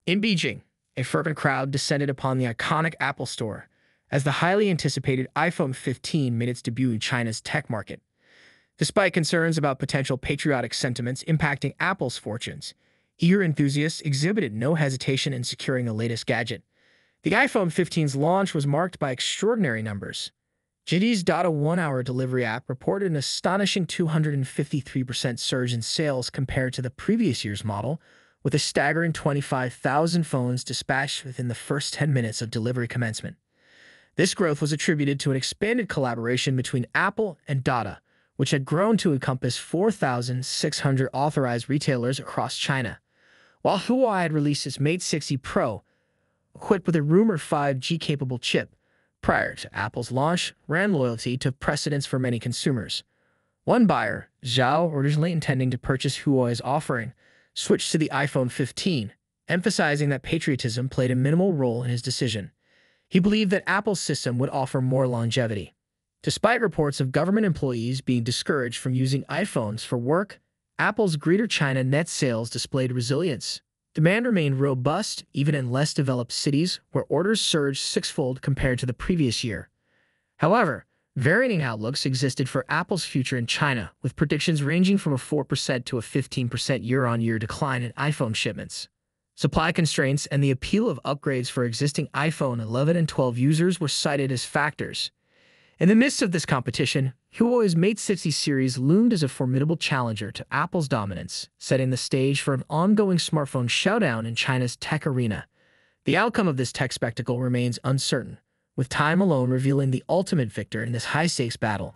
In Beijing, a fervent crowd descended upon the iconic Apple Store as the highly anticipated iPhone 15 made its debut in China's tech market. Despite concerns about potential patriotic sentiments impacting Apple's fortunes, eager enthusiasts exhibited no hesitation in securing the latest gadget. The iPhone 15's launch was marked by extraordinary numbers. JD's Data 1-hour delivery app reported an astonishing 253% surge in sales compared to the previous year's model, with a staggering 25,000 phones dispatched within the first 10 minutes of delivery commencement. This growth was attributed to an expanded collaboration between Apple and Data, which had grown to encompass 4,600 authorized retailers across China. While Huawei had released its Mate 60 Pro, equipped with a rumored 5G-capable chip, prior to Apple's launch, brand loyalty took precedence for many consumers. One buyer, Zhao, originally intending to purchase Huawei's offering, switched to the iPhone 15, emphasizing that patriotism played a minimal role in his decision. He believed that Apple's system would offer more longevity. Despite reports of government employees being discouraged from using iPhones for work, Apple's Greater China net sales displayed resilience. Demand remained robust even in less developed cities, where orders surged sixfold compared to the previous year. However, varying outlooks existed for Apple's future in China, with predictions ranging from a 4% to a 15% year-on-year decline in iPhone shipments. Supply constraints and the appeal of upgrades for existing iPhone 11 and 12 users were cited as factors. In the midst of this competition, Huawei's Mate 60 series loomed as a formidable challenger to Apple's dominance, setting the stage for an ongoing smartphone showdown in China's tech arena. The outcome of this tech spectacle remains uncertain, with time alone revealing the ultimate victor in this high-stakes battle.